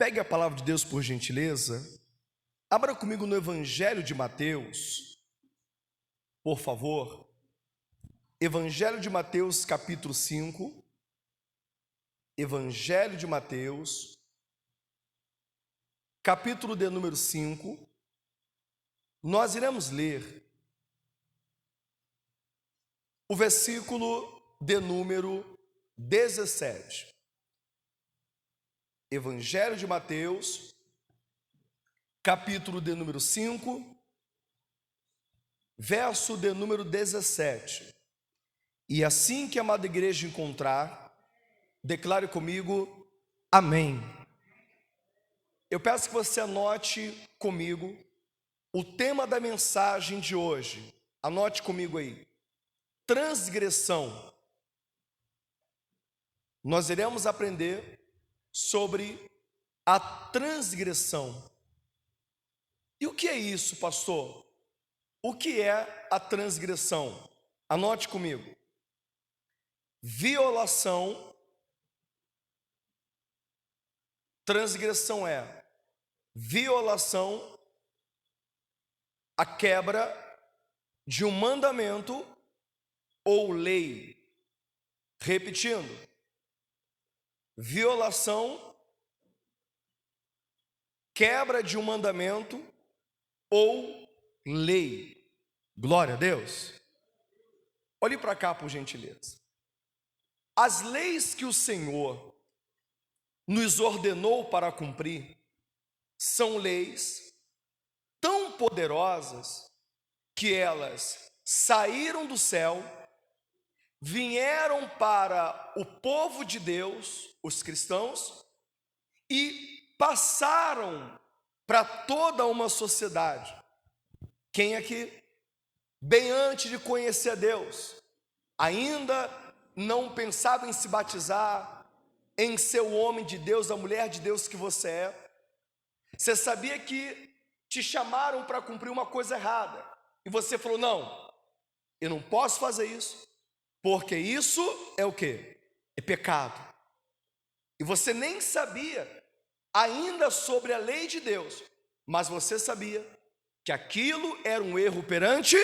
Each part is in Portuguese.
Pegue a palavra de Deus por gentileza. Abra comigo no Evangelho de Mateus, por favor. Evangelho de Mateus, capítulo 5. Evangelho de Mateus, capítulo de número 5. Nós iremos ler o versículo de número 17. Evangelho de Mateus, capítulo de número 5, verso de número 17. E assim que a amada igreja encontrar, declare comigo, amém. Eu peço que você anote comigo o tema da mensagem de hoje. Anote comigo aí. Transgressão. Nós iremos aprender sobre a transgressão. E o que é isso, pastor? O que é a transgressão? Anote comigo. Violação. Transgressão é violação, a quebra de um mandamento ou lei. Repetindo. Violação, quebra de um mandamento ou lei. Glória a Deus. Olhe para cá, por gentileza. As leis que o Senhor nos ordenou para cumprir são leis tão poderosas que elas saíram do céu, vieram para o povo de Deus, os cristãos, e passaram para toda uma sociedade. Quem aqui, bem antes de conhecer a Deus, ainda não pensava em se batizar, em ser o homem de Deus, a mulher de Deus que você é? Você sabia que te chamaram para cumprir uma coisa errada, e você falou, não, eu não posso fazer isso, porque isso é o quê? É pecado. E você nem sabia ainda sobre a lei de Deus, mas você sabia que aquilo era um erro perante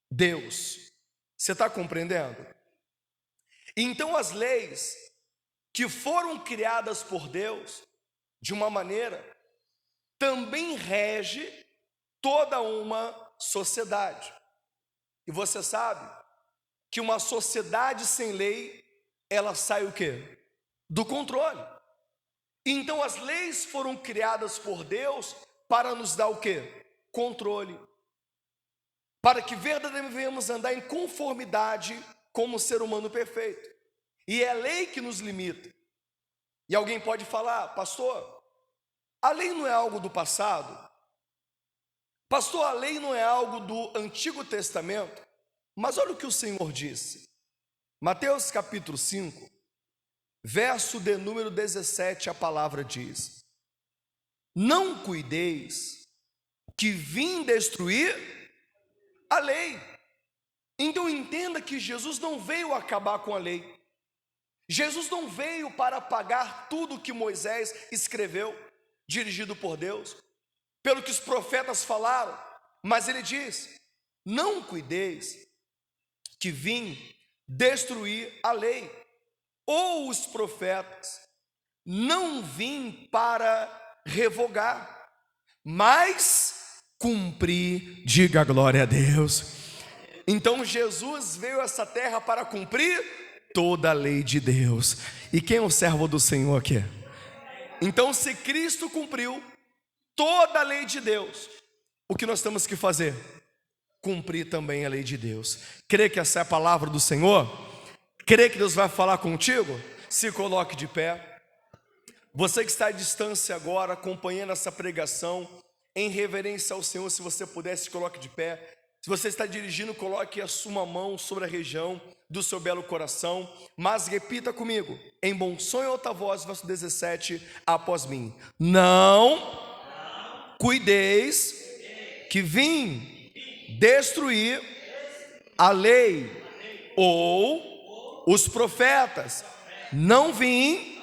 Deus. Você está compreendendo? Então as leis que foram criadas por Deus, de uma maneira, também rege toda uma sociedade. E você sabe que uma sociedade sem lei, ela sai o quê? Do controle. Então as leis foram criadas por Deus para nos dar o quê? Controle. Para que verdadeiramente venhamos andar em conformidade como um ser humano perfeito. E é a lei que nos limita. E alguém pode falar, pastor, a lei não é algo do passado? Pastor, a lei não é algo do Antigo Testamento? Mas olha o que o Senhor disse. Mateus capítulo 5, verso de número 17, a palavra diz: não cuideis que vim destruir a lei. Então entenda que Jesus não veio acabar com a lei. Jesus não veio para apagar tudo que Moisés escreveu, dirigido por Deus, pelo que os profetas falaram, mas ele diz: não cuideis que vim destruir a lei, ou os profetas, não vim para revogar, mas cumprir. Diga glória a Deus. Então Jesus veio a essa terra para cumprir toda a lei de Deus. E quem é o servo do Senhor aqui? Então, se Cristo cumpriu toda a lei de Deus, o que nós temos que fazer? Cumprir também a lei de Deus. Crê que essa é a palavra do Senhor? Crê que Deus vai falar contigo? Se coloque de pé. Você que está à distância agora, acompanhando essa pregação, em reverência ao Senhor, se você puder, se coloque de pé. Se você está dirigindo, coloque a sua mão sobre a região do seu belo coração, mas repita comigo, em bom som e alta voz, verso 17, após mim: não cuideis que vim destruir a lei ou os profetas, não vim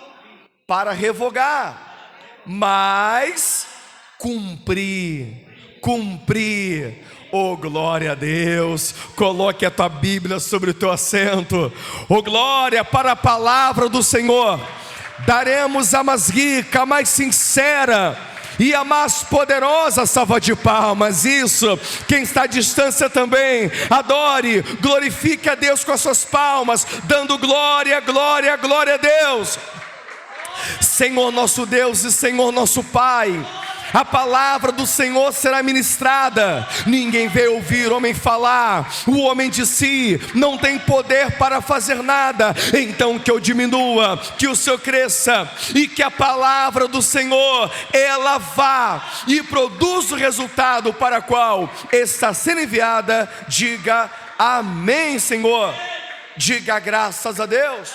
para revogar, mas cumprir. Oh, glória a Deus. Coloque a tua Bíblia sobre o teu assento. Oh, glória para a palavra do Senhor. Daremos a mais rica, a mais sincera e a mais poderosa salva de palmas. Isso, quem está à distância também, adore, glorifique a Deus com as suas palmas, dando glória, glória, glória a Deus. Senhor nosso Deus e Senhor nosso Pai, a palavra do Senhor será ministrada. Ninguém veio ouvir o homem falar. O homem de si não tem poder para fazer nada. Então que eu diminua, que o Senhor cresça, e que a palavra do Senhor, ela vá e produza o resultado para o qual está sendo enviada. Diga amém, Senhor. Diga graças a Deus.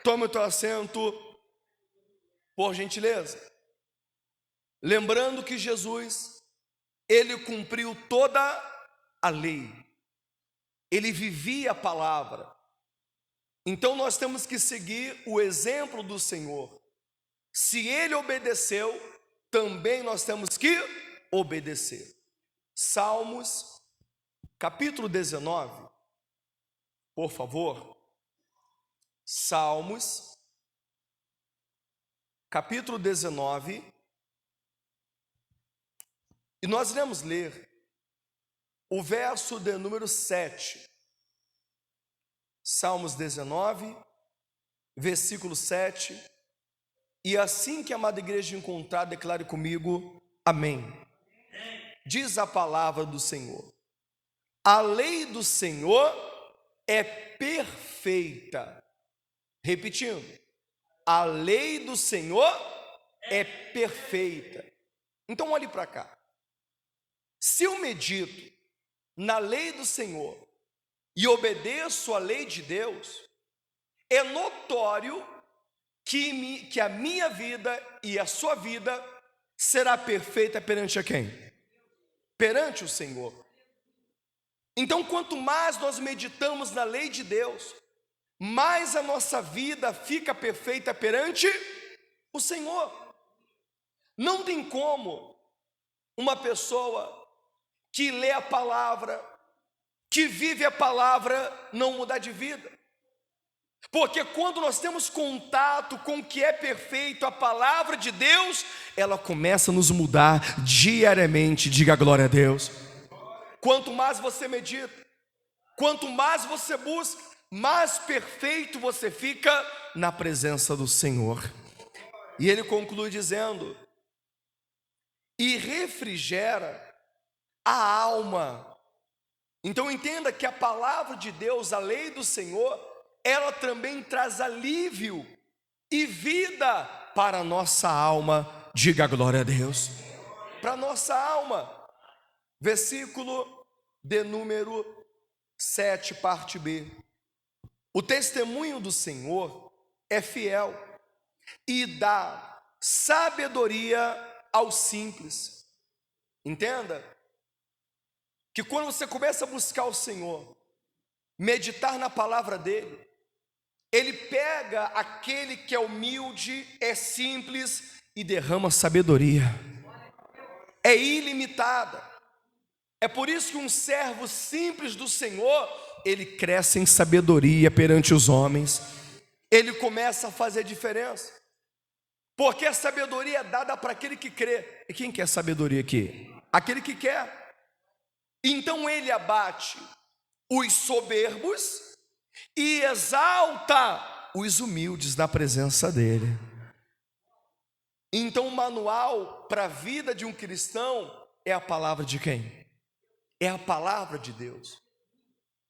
Tome o teu assento, por gentileza. Lembrando que Jesus, ele cumpriu toda a lei, ele vivia a palavra. Então nós temos que seguir o exemplo do Senhor. Se ele obedeceu, também nós temos que obedecer. Salmos, capítulo 19, por favor. Salmos, capítulo 19. E nós iremos ler o verso de número 7. Salmos 19, versículo 7. E assim que a amada igreja encontrar, declare comigo, amém. Diz a palavra do Senhor: a lei do Senhor é perfeita. Repetindo, a lei do Senhor é perfeita. Então olhe para cá. Se eu medito na lei do Senhor e obedeço à lei de Deus, é notório que a minha vida e a sua vida será perfeita perante a quem? Perante o Senhor. Então, quanto mais nós meditamos na lei de Deus, mais a nossa vida fica perfeita perante o Senhor. Não tem como uma pessoa que lê a palavra, que vive a palavra, não mudar de vida. Porque quando nós temos contato com o que é perfeito, a palavra de Deus, ela começa a nos mudar diariamente. Diga glória a Deus. Quanto mais você medita, quanto mais você busca, mais perfeito você fica na presença do Senhor. E ele conclui dizendo: e refrigera a alma. Então entenda que a palavra de Deus, a lei do Senhor, ela também traz alívio e vida para a nossa alma. Diga glória a Deus. Para a nossa alma. Versículo de número 7, parte B. O testemunho do Senhor é fiel e dá sabedoria aos simples. Entenda que quando você começa a buscar o Senhor, meditar na palavra dele, ele pega aquele que é humilde, é simples e derrama sabedoria. É ilimitada. É por isso que um servo simples do Senhor, ele cresce em sabedoria perante os homens. Ele começa a fazer diferença. Porque a sabedoria é dada para aquele que crê. E quem quer sabedoria aqui? Aquele que quer. Então ele abate os soberbos e exalta os humildes na presença dele. Então o manual para a vida de um cristão é a palavra de quem? É a palavra de Deus.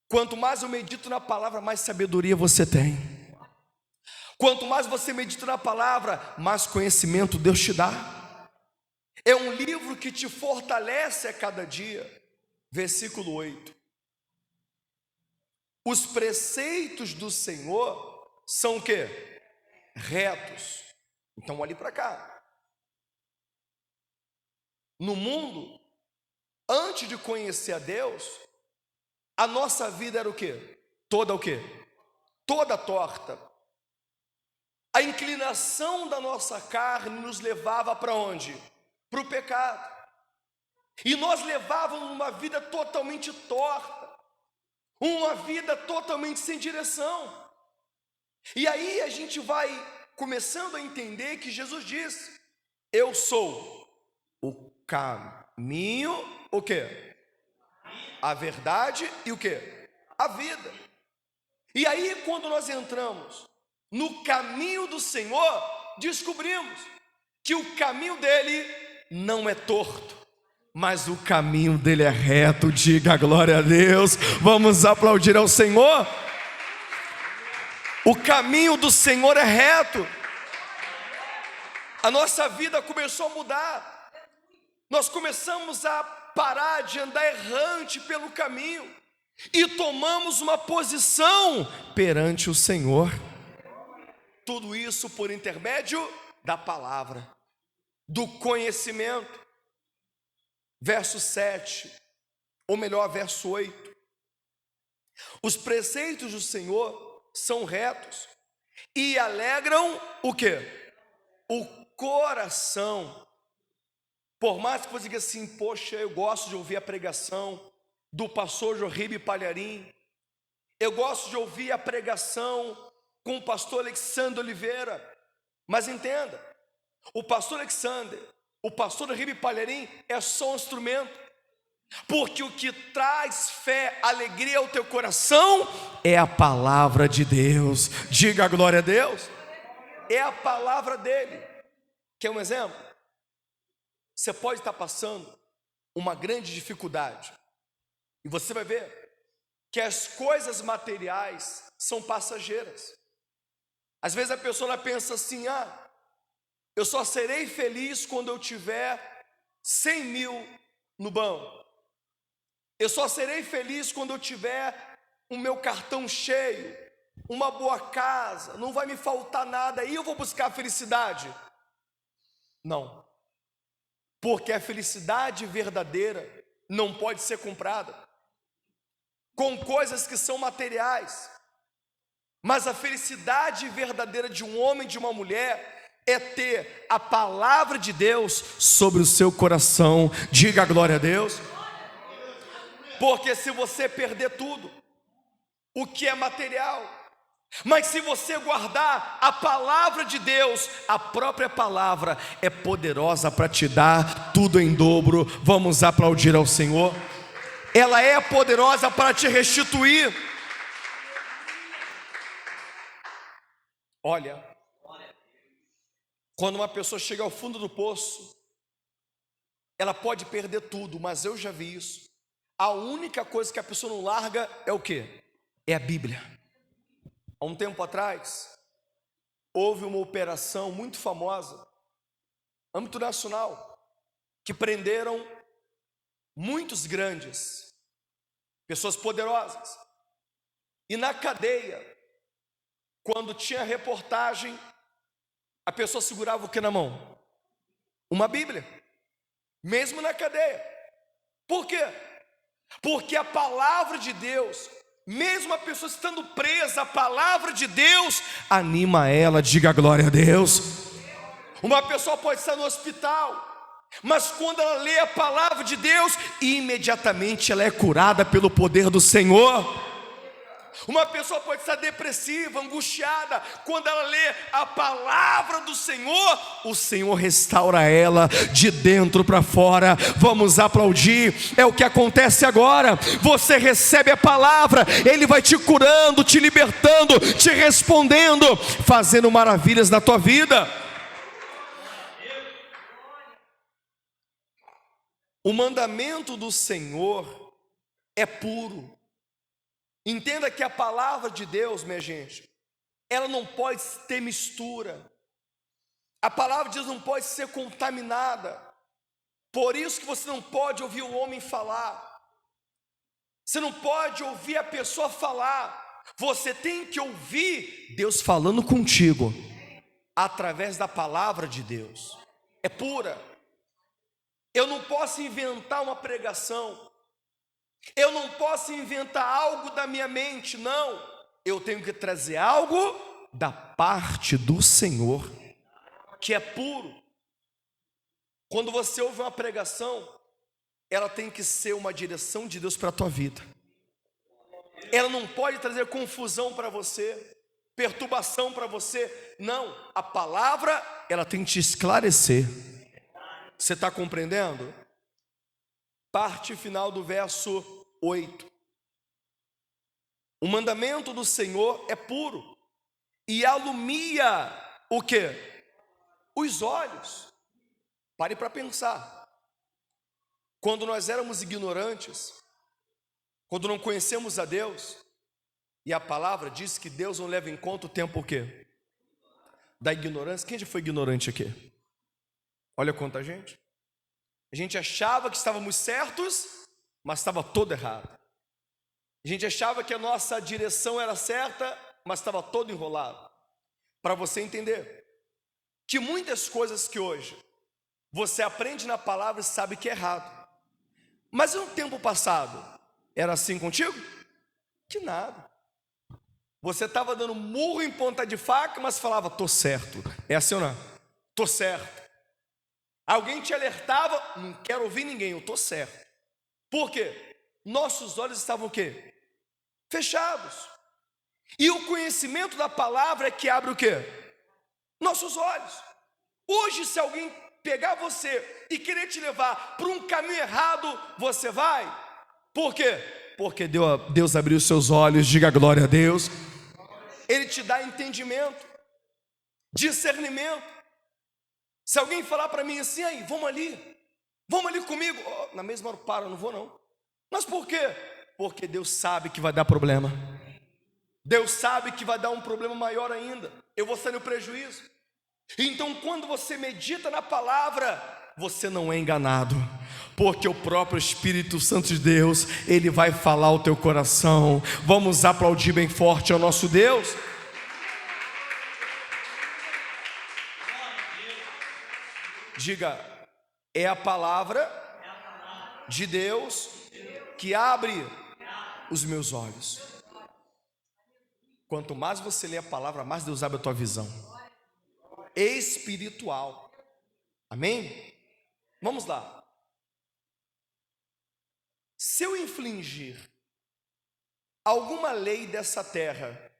Quanto mais eu medito na palavra, mais sabedoria você tem. Quanto mais você medita na palavra, mais conhecimento Deus te dá. É um livro que te fortalece a cada dia. Versículo 8. Os preceitos do Senhor são o quê? Retos. Então olhe para cá. No mundo, antes de conhecer a Deus, a nossa vida era o quê? Toda o quê? Toda torta. a inclinação da nossa carne nos levava para onde? Para o pecado. E nós levávamos uma vida totalmente torta, uma vida totalmente sem direção. E aí a gente vai começando a entender que Jesus disse: eu sou o caminho, o quê? A verdade e o quê? A vida. E aí quando nós entramos no caminho do Senhor, descobrimos que o caminho dele não é torto, mas o caminho dele é reto. Diga glória a Deus. Vamos aplaudir ao Senhor. O caminho do Senhor é reto. A nossa vida começou a mudar. Nós começamos a parar de andar errante pelo caminho e tomamos uma posição perante o Senhor. Tudo isso por intermédio da palavra, do conhecimento. Verso 7, ou melhor, verso 8. Os preceitos do Senhor são retos e alegram o quê? O coração. Por mais que você diga assim: poxa, eu gosto de ouvir a pregação do pastor Joaquim Palharim, eu gosto de ouvir a pregação com o pastor Alexandre Oliveira. Mas entenda, o pastor Alexandre, o pastor Joaquim Palharim é só um instrumento, porque o que traz fé, alegria ao teu coração é a palavra de Deus. Diga glória a Deus. É a palavra dele. Quer um exemplo? Você pode estar passando uma grande dificuldade e você vai ver que as coisas materiais são passageiras. Às vezes a pessoa ela pensa assim: eu só serei feliz quando eu tiver 100 mil no banco. Eu só serei feliz quando eu tiver o meu cartão cheio, uma boa casa, não vai me faltar nada, aí eu vou buscar a felicidade. Não, porque a felicidade verdadeira não pode ser comprada com coisas que são materiais. Mas a felicidade verdadeira de um homem e de uma mulher é ter a palavra de Deus sobre o seu coração. Diga glória a Deus. Porque se você perder tudo, o que é material, mas se você guardar a palavra de Deus, a própria palavra é poderosa para te dar tudo em dobro. Vamos aplaudir ao Senhor. Ela é poderosa para te restituir. Olha, quando uma pessoa chega ao fundo do poço, ela pode perder tudo, mas eu já vi isso. A única coisa que a pessoa não larga é o quê? É a Bíblia. Há um tempo atrás, houve uma operação muito famosa, âmbito nacional, que prenderam muitos grandes, pessoas poderosas. E na cadeia, quando tinha reportagem, a pessoa segurava o que na mão? Uma Bíblia, mesmo na cadeia. Por quê? Porque a palavra de Deus, mesmo a pessoa estando presa, a palavra de Deus anima ela. Diga glória a Deus. Uma pessoa pode estar no hospital, mas quando ela lê a palavra de Deus, imediatamente ela é curada pelo poder do Senhor. Uma pessoa pode estar depressiva, angustiada, quando ela lê a palavra do Senhor, o Senhor restaura ela de dentro para fora. Vamos aplaudir. É o que acontece agora. Você recebe a palavra, Ele vai te curando, te libertando, te respondendo, fazendo maravilhas na tua vida. O mandamento do Senhor é puro. Entenda que a palavra de Deus, minha gente, ela não pode ter mistura. A palavra de Deus não pode ser contaminada. Por isso que você não pode ouvir o homem falar. Você não pode ouvir a pessoa falar. Você tem que ouvir Deus falando contigo através da palavra de Deus. É pura. Eu não posso inventar uma pregação. Eu não posso inventar algo da minha mente, não. Eu tenho que trazer algo da parte do Senhor, que é puro. Quando você ouve uma pregação, ela tem que ser uma direção de Deus para a tua vida. Ela não pode trazer confusão para você, perturbação para você. Não, a palavra, ela tem que te esclarecer. Você está compreendendo? Parte final do verso 8. O mandamento do Senhor é puro e alumia o quê? Os olhos. Pare para pensar. Quando nós éramos ignorantes, quando não conhecemos a Deus, e a palavra diz que Deus não leva em conta o tempo o quê? Da ignorância. Quem já foi ignorante aqui? Olha quanta gente. A gente achava que estávamos certos, mas estava todo errado. A gente achava que a nossa direção era certa, mas estava todo enrolado. Para você entender que muitas coisas que hoje você aprende na palavra e sabe que é errado, mas no tempo passado era assim contigo? Que nada. Você estava dando murro em ponta de faca, mas falava, tô certo. É assim ou não? Tô certo. Alguém te alertava, não quero ouvir ninguém, eu tô certo. Por quê? Nossos olhos estavam o quê? Fechados. E o conhecimento da palavra é que abre o quê? Nossos olhos. Hoje, se alguém pegar você e querer te levar para um caminho errado, você vai? Por quê? Porque Deus abriu seus olhos, diga glória a Deus. Ele te dá entendimento, discernimento. Se alguém falar para mim assim, aí, vamos ali comigo, na mesma hora, para, não vou não. Mas por quê? Porque Deus sabe que vai dar problema. Deus sabe que vai dar um problema maior ainda. Eu vou sair no prejuízo. Então, quando você medita na palavra, você não é enganado, porque o próprio Espírito Santo de Deus, ele vai falar ao teu coração. Vamos aplaudir bem forte ao nosso Deus. Diga, é a palavra de Deus que abre os meus olhos. Quanto mais você lê a palavra, mais Deus abre a tua visão espiritual. Amém? Vamos lá. Se eu infligir alguma lei dessa terra,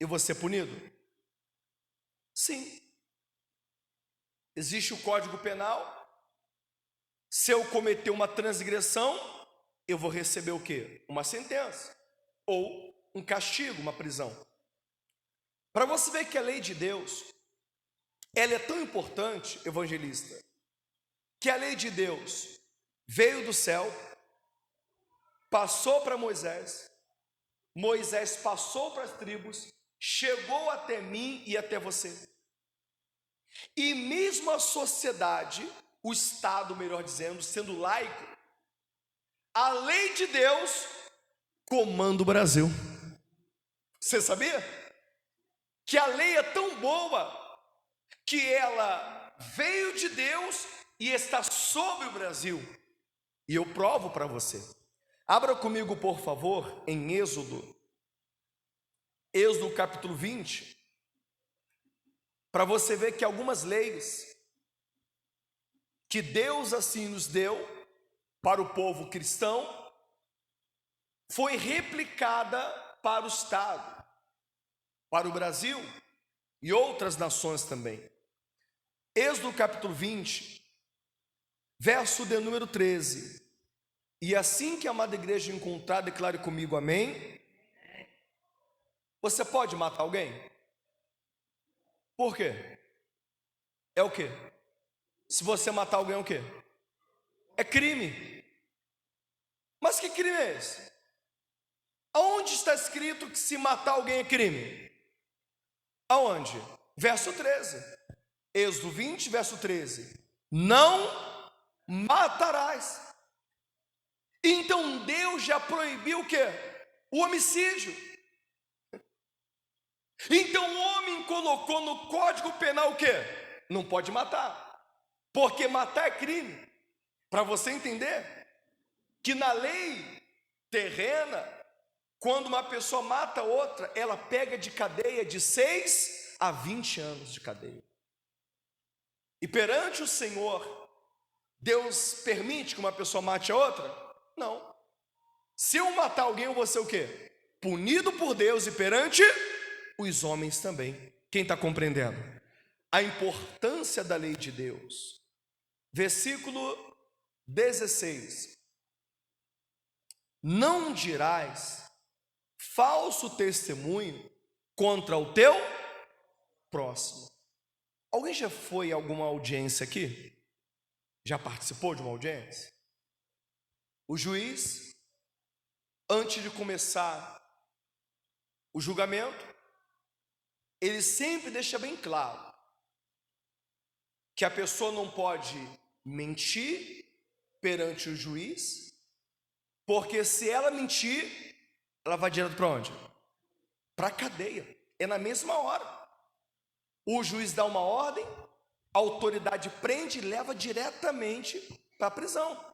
eu vou ser punido? Sim. Existe o Código Penal. Se eu cometer uma transgressão, eu vou receber o quê? Uma sentença ou um castigo, uma prisão. Para você ver que a lei de Deus, ela é tão importante, evangelista, que a lei de Deus veio do céu, passou para Moisés, Moisés passou para as tribos, chegou até mim e até você. E mesmo a sociedade, o Estado, melhor dizendo, sendo laico, a lei de Deus comanda o Brasil. Você sabia? Que a lei é tão boa que ela veio de Deus e está sobre o Brasil. E eu provo para você. Abra comigo, por favor, em Êxodo capítulo 20, para você ver que algumas leis que Deus assim nos deu para o povo cristão foi replicada para o Estado, para o Brasil e outras nações também. Êxodo capítulo 20, verso de número 13. E assim que a amada igreja encontrar, declare comigo amém. Você pode matar alguém? Por quê? É o quê? Se você matar alguém, é o quê? É crime. Mas que crime é esse? Aonde está escrito que se matar alguém é crime? Aonde? Verso 13. Êxodo 20, verso 13. Não matarás. Então Deus já proibiu o quê? O homicídio. Então o homem colocou no Código Penal o quê? Não pode matar. Porque matar é crime. Para você entender que na lei terrena, quando uma pessoa mata outra, ela pega de cadeia de 6 a 20 anos de cadeia. E perante o Senhor, Deus permite que uma pessoa mate a outra? Não. Se eu matar alguém, eu vou ser o quê? Punido por Deus e perante os homens também. Quem está compreendendo? A importância da lei de Deus. Versículo 16. Não dirás falso testemunho contra o teu próximo. Alguém já foi a alguma audiência aqui? Já participou de uma audiência? O juiz, antes de começar o julgamento, ele sempre deixa bem claro que a pessoa não pode mentir perante o juiz, porque se ela mentir, ela vai direto para onde? Para a cadeia. É na mesma hora. O juiz dá uma ordem, a autoridade prende e leva diretamente para a prisão.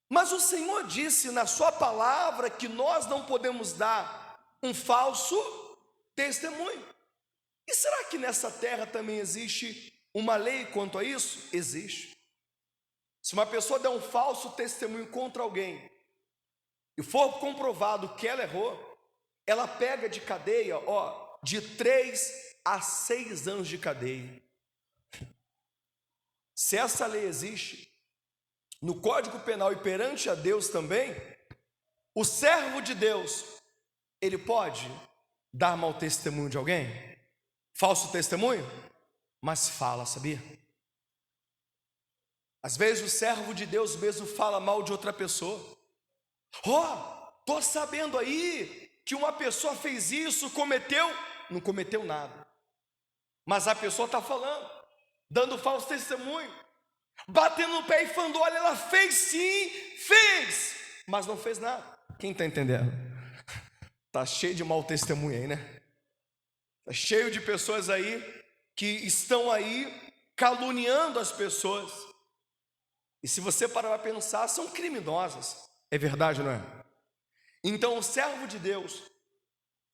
Mas o Senhor disse na sua palavra que nós não podemos dar um falso testemunho. E será que nessa terra também existe uma lei quanto a isso? Existe. Se uma pessoa der um falso testemunho contra alguém e for comprovado que ela errou, ela pega de cadeia, de 3 a 6 anos de cadeia. Se essa lei existe no Código Penal e perante a Deus também, o servo de Deus, ele pode dar mau testemunho de alguém? Falso testemunho? Mas fala, sabia? Às vezes o servo de Deus mesmo fala mal de outra pessoa. Tô sabendo aí que uma pessoa fez isso, não cometeu nada. Mas a pessoa está falando, dando falso testemunho, batendo no pé e falando, olha, ela fez sim, fez, mas não fez nada. Quem está entendendo? Está cheio de mau testemunho aí, né? Está cheio de pessoas aí que estão aí caluniando as pessoas. E se você parar para pensar, são criminosas. É verdade, não é? Então o servo de Deus,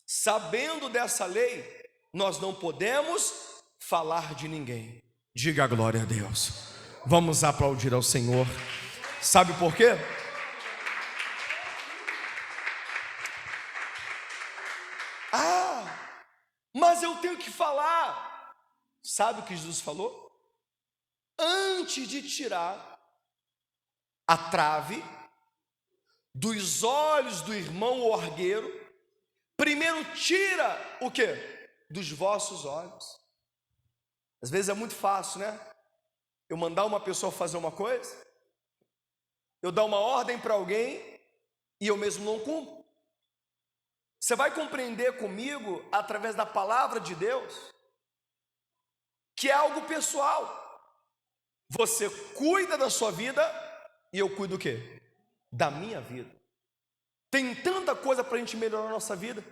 sabendo dessa lei, nós não podemos falar de ninguém. Diga a glória a Deus. Vamos aplaudir ao Senhor. Sabe por quê? Mas eu tenho que falar. Sabe o que Jesus falou? Antes de tirar a trave dos olhos do irmão orgueiro, primeiro tira o quê? Dos vossos olhos. Às vezes é muito fácil, né? Eu mandar uma pessoa fazer uma coisa, eu dar uma ordem para alguém e eu mesmo não cumpro. Você vai compreender comigo, através da palavra de Deus, que é algo pessoal. Você cuida da sua vida e eu cuido do quê? Da minha vida. Tem tanta coisa para a gente melhorar a nossa vida.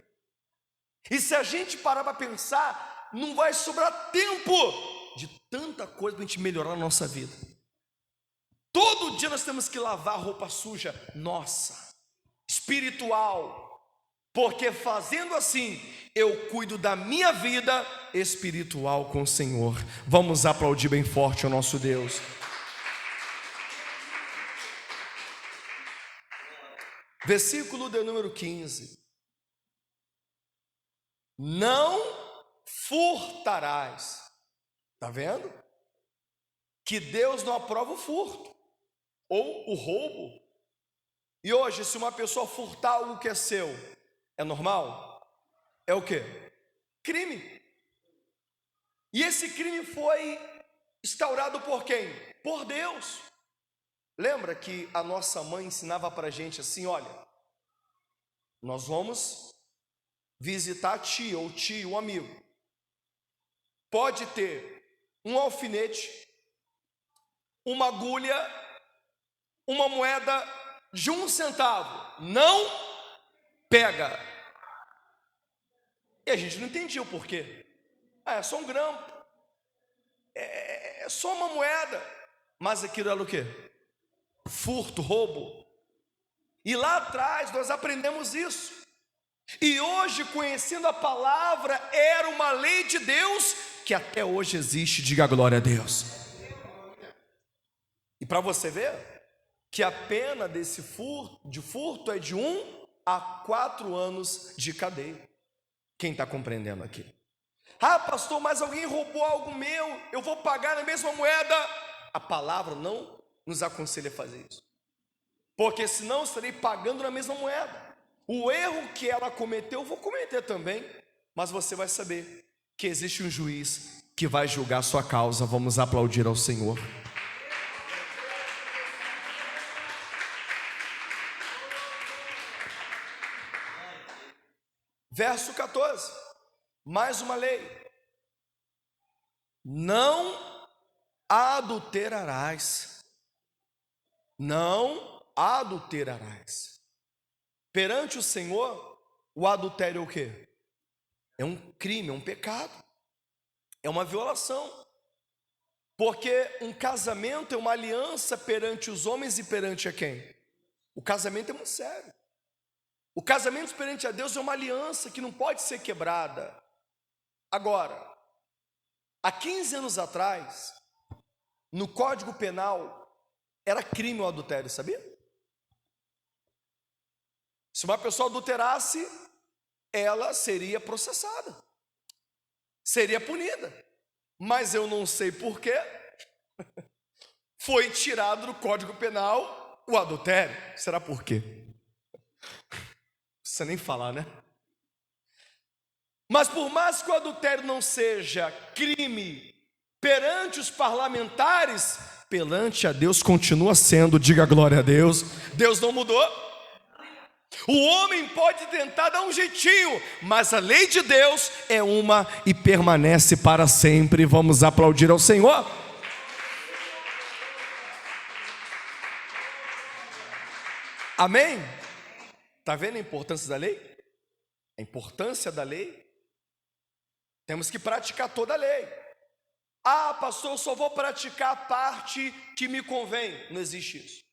E se a gente parar para pensar, não vai sobrar tempo de tanta coisa para a gente melhorar a nossa vida. Todo dia nós temos que lavar roupa suja nossa, espiritual. Porque fazendo assim, eu cuido da minha vida espiritual com o Senhor. Vamos aplaudir bem forte ao nosso Deus. Versículo de número 15. Não furtarás. Está vendo? Que Deus não aprova o furto ou o roubo. E hoje, se uma pessoa furtar algo que é seu, é normal? É o quê? Crime. E esse crime foi instaurado por quem? Por Deus. Lembra que a nossa mãe ensinava para a gente assim, olha, nós vamos visitar a tia ou tio, um amigo. Pode ter um alfinete, uma agulha, uma moeda de 1 centavo. Não pega. E a gente não entendia o porquê. É só um grampo. É só uma moeda. Mas aquilo era o quê? Furto, roubo. E lá atrás nós aprendemos isso. E hoje, conhecendo a palavra, era uma lei de Deus que até hoje existe. Diga glória a Deus. E para você ver que a pena desse furto é de 1 a 4 anos de cadeia. Quem está compreendendo aqui? Ah, pastor, mas alguém roubou algo meu, eu vou pagar na mesma moeda. A palavra não nos aconselha a fazer isso, porque senão eu estarei pagando na mesma moeda. O erro que ela cometeu, eu vou cometer também, mas você vai saber que existe um juiz que vai julgar a sua causa. Vamos aplaudir ao Senhor. Verso 14, mais uma lei: não adulterarás. Não adulterarás. Perante o Senhor, o adultério é o quê? É um crime, é um pecado, é uma violação. Porque um casamento é uma aliança perante os homens e perante a quem? O casamento é muito sério. O casamento perante a Deus é uma aliança que não pode ser quebrada. Agora, há 15 anos atrás, no Código Penal, era crime o adultério, sabia? Se uma pessoa adulterasse, ela seria processada, seria punida. Mas eu não sei porquê, foi tirado do Código Penal o adultério. Será por quê? Não precisa nem falar, né? Mas por mais que o adultério não seja crime perante os parlamentares, perante a Deus continua sendo. Diga glória a Deus. Deus não mudou. O homem pode tentar dar um jeitinho, mas a lei de Deus é uma e permanece para sempre. Vamos aplaudir ao Senhor. Amém? Está vendo a importância da lei? A importância da lei? Temos que praticar toda a lei. Ah, pastor, eu só vou praticar a parte que me convém. Não existe isso.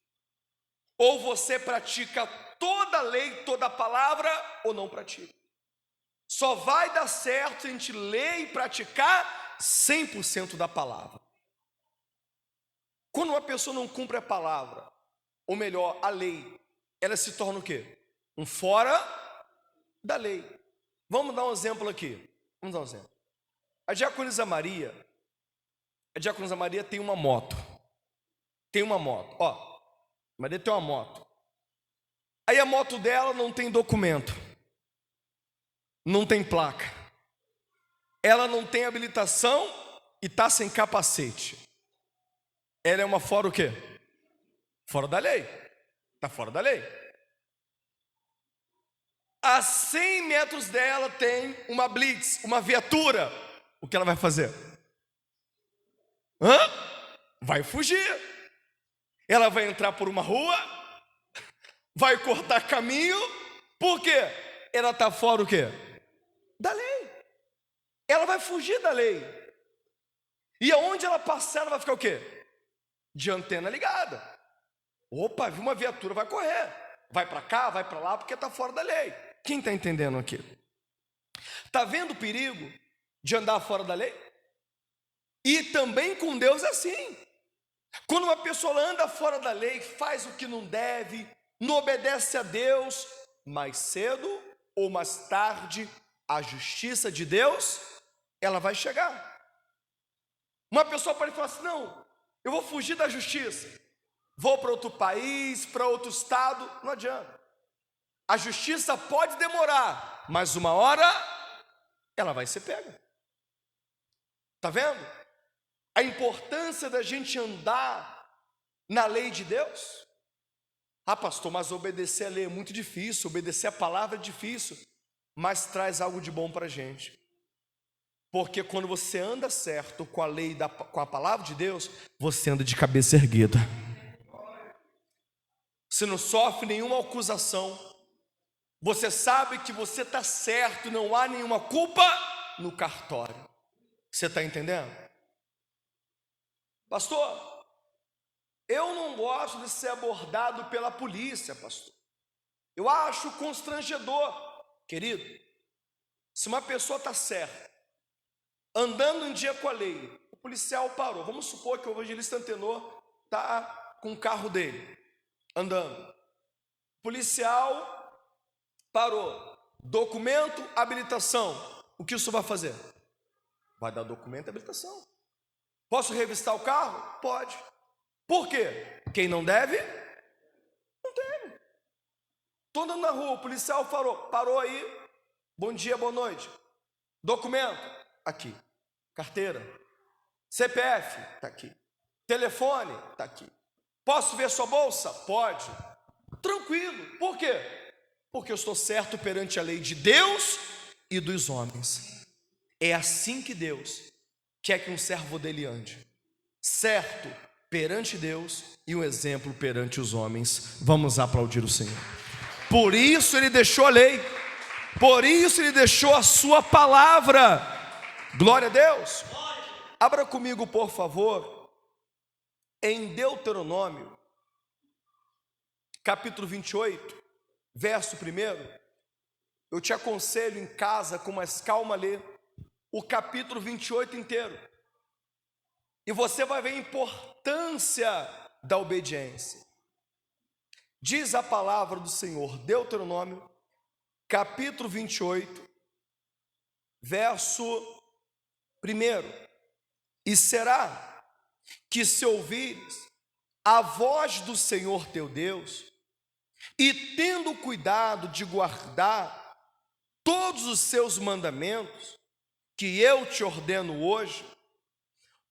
Ou você pratica toda a lei, toda a palavra, ou não pratica. Só vai dar certo se a gente ler e praticar 100% da palavra. Quando uma pessoa não cumpre a palavra, ou melhor, a lei, ela se torna o quê? Um fora da lei. Vamos dar um exemplo aqui. Vamos dar um exemplo. A diaconisa Maria tem uma moto. Ó, Maria tem uma moto. Aí a moto dela não tem documento, não tem placa, ela não tem habilitação e está sem capacete. Ela é uma fora o quê? Fora da lei. Está fora da lei. A 100 metros dela tem uma blitz, uma viatura. O que ela vai fazer? Vai fugir. Ela vai entrar por uma rua, vai cortar caminho. Por quê? Ela está fora o quê? Da lei. Ela vai fugir da lei. E aonde ela passar, ela vai ficar o quê? De antena ligada. Opa, viu uma viatura, vai correr. Vai para cá, vai para lá, porque está fora da lei. Quem está entendendo aqui? Está vendo o perigo de andar fora da lei? E também com Deus é assim. Quando uma pessoa anda fora da lei, faz o que não deve, não obedece a Deus, mais cedo ou mais tarde, a justiça de Deus, ela vai chegar. Uma pessoa pode falar assim: não, eu vou fugir da justiça, vou para outro país, para outro estado. Não adianta. A justiça pode demorar, mas uma hora ela vai ser pega. Está vendo? A importância da gente andar na lei de Deus. Ah, pastor, mas obedecer a lei é muito difícil, obedecer a palavra é difícil, mas traz algo de bom para a gente. Porque quando você anda certo com a lei, com a palavra de Deus, você anda de cabeça erguida. Você não sofre nenhuma acusação. Você sabe que você está certo, não há nenhuma culpa no cartório. Você está entendendo? Pastor, eu não gosto de ser abordado pela polícia, pastor. Eu acho constrangedor, querido, se uma pessoa está certa, andando em dia com a lei, o policial parou. Vamos supor que o evangelista Antenor está com o carro dele, andando. O policial parou. Documento, habilitação. O que isso vai fazer? Vai dar documento e habilitação. Posso revistar o carro? Pode. Por quê? Quem não deve, não deve. Estou andando na rua, o policial parou aí. Bom dia, boa noite. Documento, aqui. Carteira. CPF, está aqui. Telefone, está aqui. Posso ver sua bolsa? Pode. Tranquilo. Por quê? Porque eu estou certo perante a lei de Deus e dos homens. É assim que Deus quer que um servo dele ande. Certo perante Deus e um exemplo perante os homens. Vamos aplaudir o Senhor. Por isso ele deixou a lei. Por isso ele deixou a sua palavra. Glória a Deus. Abra comigo, por favor, em Deuteronômio, capítulo 28, verso 1. Eu te aconselho em casa, com mais calma, ler o capítulo 28 inteiro. E você vai ver a importância da obediência. Diz a palavra do Senhor, Deuteronômio, capítulo 28, verso 1. E será que se ouvires a voz do Senhor teu Deus, e tendo cuidado de guardar todos os seus mandamentos, que eu te ordeno hoje,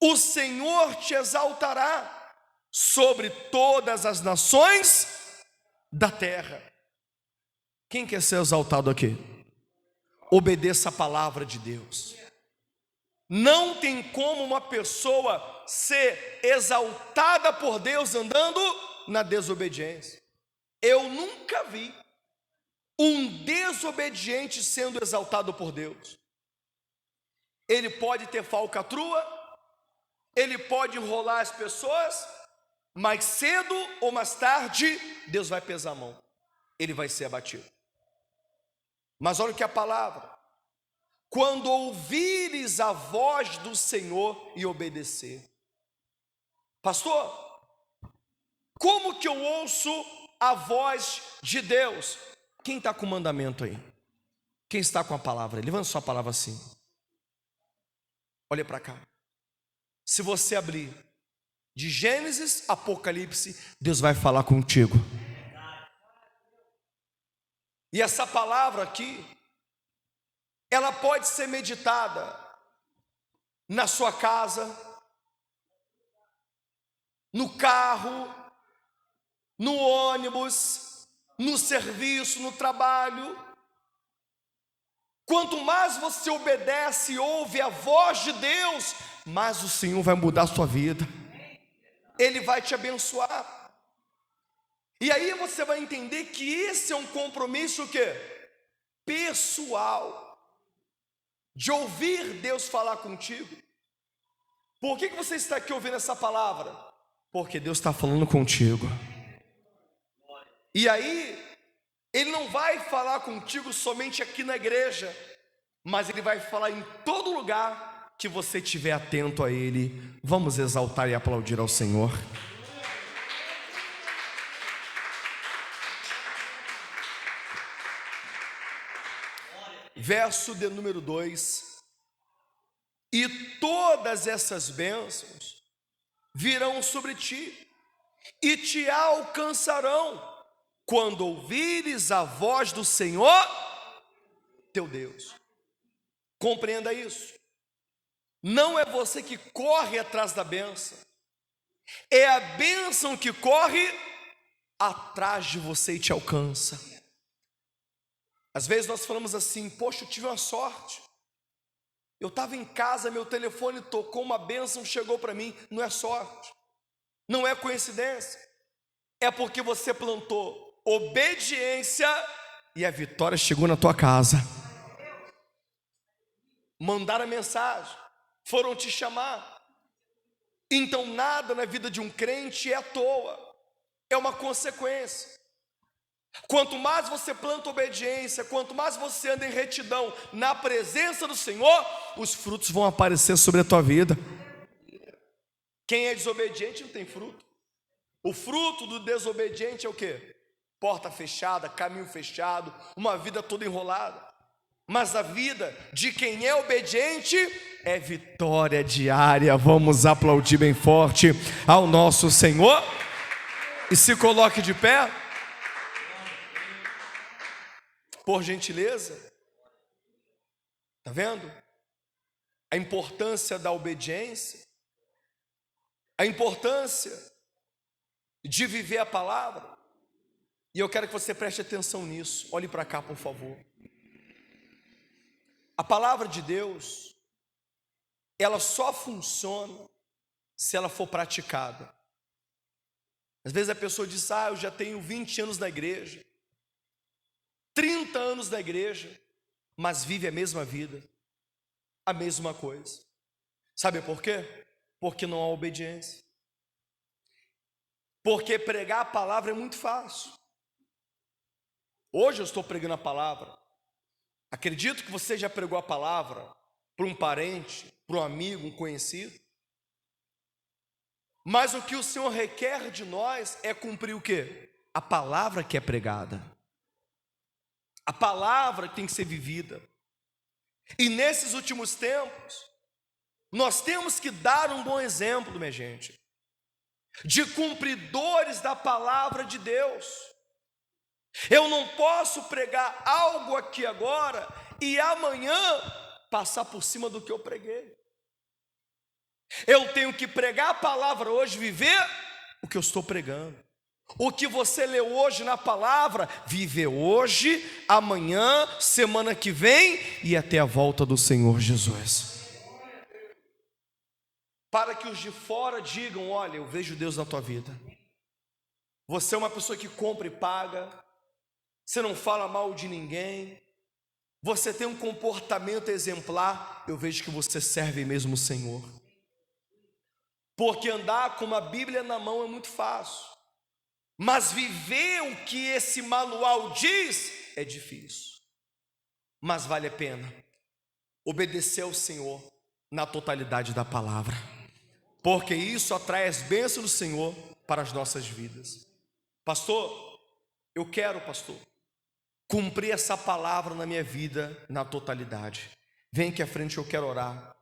o Senhor te exaltará sobre todas as nações da terra. Quem quer ser exaltado aqui? Obedeça a palavra de Deus. Não tem como uma pessoa ser exaltada por Deus andando na desobediência. Eu nunca vi um desobediente sendo exaltado por Deus. Ele pode ter falcatrua, ele pode enrolar as pessoas, mas cedo ou mais tarde, Deus vai pesar a mão, ele vai ser abatido. Mas olha o que a palavra: quando ouvires a voz do Senhor e obedecer. Pastor, como que eu ouço a voz de Deus? Quem está com o mandamento aí? Quem está com a palavra? Levanta sua palavra assim. Olha para cá. Se você abrir de Gênesis, Apocalipse, Deus vai falar contigo. E essa palavra aqui, ela pode ser meditada na sua casa, no carro, no ônibus, no serviço, no trabalho. Quanto mais você obedece e ouve a voz de Deus, mais o Senhor vai mudar a sua vida. Ele vai te abençoar. E aí você vai entender que esse é um compromisso o quê? Pessoal. De ouvir Deus falar contigo. Por que você está aqui ouvindo essa palavra? Porque Deus está falando contigo. E aí, Ele não vai falar contigo somente aqui na igreja, mas Ele vai falar em todo lugar que você estiver atento a Ele. Vamos exaltar e aplaudir ao Senhor. Verso de número 2: e todas essas bênçãos virão sobre ti e te alcançarão quando ouvires a voz do Senhor teu Deus. Compreenda isso. Não é você que corre atrás da bênção, é a bênção que corre atrás de você e te alcança. Às vezes nós falamos assim: poxa, eu tive uma sorte, eu estava em casa, meu telefone tocou, uma bênção chegou para mim. Não é sorte, não é coincidência, é porque você plantou obediência e a vitória chegou na tua casa. Mandaram a mensagem, foram te chamar. Então nada na vida de um crente é à toa, é uma consequência. Quanto mais você planta obediência, quanto mais você anda em retidão na presença do Senhor, os frutos vão aparecer sobre a tua vida. Quem é desobediente não tem fruto. O fruto do desobediente é o quê? Porta fechada, caminho fechado, uma vida toda enrolada. Mas a vida de quem é obediente é vitória diária. Vamos aplaudir bem forte ao nosso Senhor. E se coloque de pé, por gentileza. Está vendo? A importância da obediência, a importância de viver a palavra. E eu quero que você preste atenção nisso. Olhe para cá, por favor. A palavra de Deus, ela só funciona se ela for praticada. Às vezes a pessoa diz: eu já tenho 20 anos na igreja, 30 anos na igreja, mas vive a mesma vida, a mesma coisa. Sabe por quê? Porque não há obediência. Porque pregar a palavra é muito fácil. Hoje eu estou pregando a palavra. Acredito que você já pregou a palavra para um parente, para um amigo, um conhecido. Mas o que o Senhor requer de nós é cumprir o quê? A palavra que é pregada. A palavra que tem que ser vivida. E nesses últimos tempos, nós temos que dar um bom exemplo, minha gente, de cumpridores da palavra de Deus. Eu não posso pregar algo aqui agora e amanhã passar por cima do que eu preguei. Eu tenho que pregar a palavra hoje, viver o que eu estou pregando. O que você leu hoje na palavra, viver hoje, amanhã, semana que vem e até a volta do Senhor Jesus. Para que os de fora digam: olha, eu vejo Deus na tua vida. Você é uma pessoa que compra e paga. Você não fala mal de ninguém. Você tem um comportamento exemplar. Eu vejo que você serve mesmo o Senhor. Porque andar com uma Bíblia na mão é muito fácil. Mas viver o que esse manual diz é difícil. Mas vale a pena obedecer ao Senhor na totalidade da palavra. Porque isso atrai as bênçãos do Senhor para as nossas vidas. Pastor, eu quero, pastor, cumprir essa palavra na minha vida na totalidade. Vem aqui à frente, eu quero orar.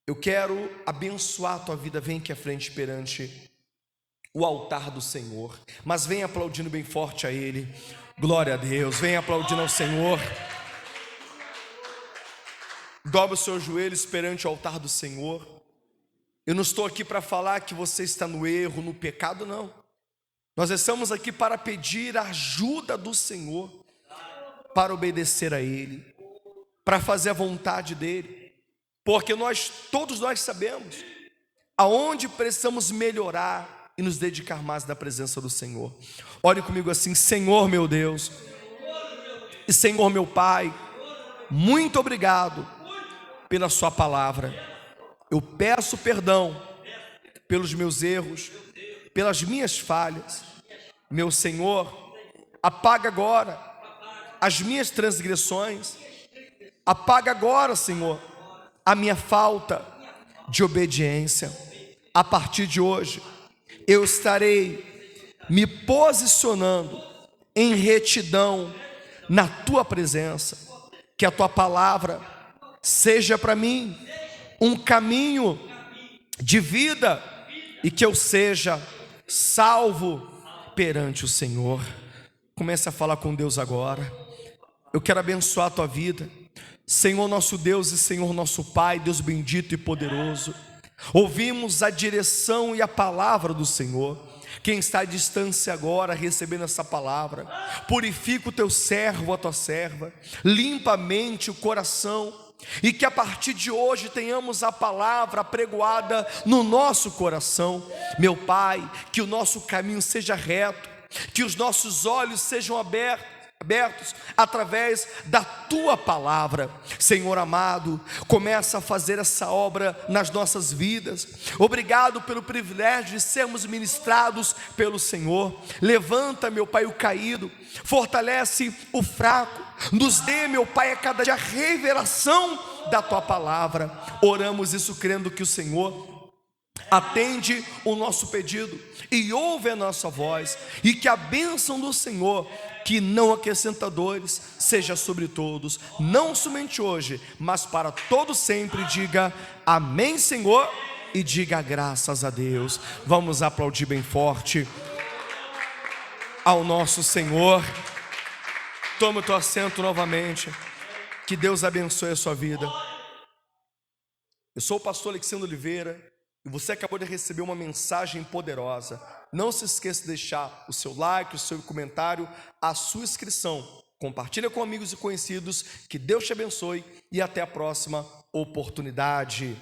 Eu quero abençoar a tua vida. Vem aqui à frente perante o altar do Senhor. Mas vem aplaudindo bem forte a Ele. Glória a Deus. Vem aplaudindo ao Senhor. Dobra os seus joelhos perante o altar do Senhor. Eu não estou aqui para falar que você está no erro, no pecado, não. Nós estamos aqui para pedir a ajuda do Senhor, para obedecer a Ele, para fazer a vontade dEle. Porque todos nós sabemos aonde precisamos melhorar e nos dedicar mais na presença do Senhor. Ore comigo assim: Senhor meu Deus e Senhor meu Pai, muito obrigado pela sua palavra. Eu peço perdão pelos meus erros, pelas minhas falhas. Meu Senhor, apaga agora as minhas transgressões. Apaga agora, Senhor, a minha falta de obediência. A partir de hoje, eu estarei me posicionando em retidão na tua presença. Que a tua palavra seja para mim um caminho de vida e que eu seja salvo perante o Senhor. Comece a falar com Deus agora. Eu quero abençoar a tua vida, Senhor nosso Deus e Senhor nosso Pai, Deus bendito e poderoso. Ouvimos a direção e a palavra do Senhor. Quem está à distância agora recebendo essa palavra, purifica o teu servo, a tua serva, limpa a mente, o coração, e que a partir de hoje tenhamos a palavra apregoada no nosso coração. Meu Pai, que o nosso caminho seja reto, que os nossos olhos sejam abertos abertos através da tua palavra. Senhor amado, começa a fazer essa obra nas nossas vidas. Obrigado pelo privilégio de sermos ministrados pelo Senhor. Levanta, meu Pai, o caído, fortalece o fraco, nos dê, meu Pai, a cada dia a revelação da tua palavra. Oramos isso crendo que o Senhor atende o nosso pedido e ouve a nossa voz, e que a bênção do Senhor, que não acrescenta dores, seja sobre todos, não somente hoje, mas para todos sempre. Diga amém, Senhor, e diga graças a Deus. Vamos aplaudir bem forte ao nosso Senhor. Tome o teu assento novamente. Que Deus abençoe a sua vida. Eu sou o pastor Alexandre Oliveira e você acabou de receber uma mensagem poderosa. Não se esqueça de deixar o seu like, o seu comentário, a sua inscrição. Compartilha com amigos e conhecidos. Que Deus te abençoe e até a próxima oportunidade.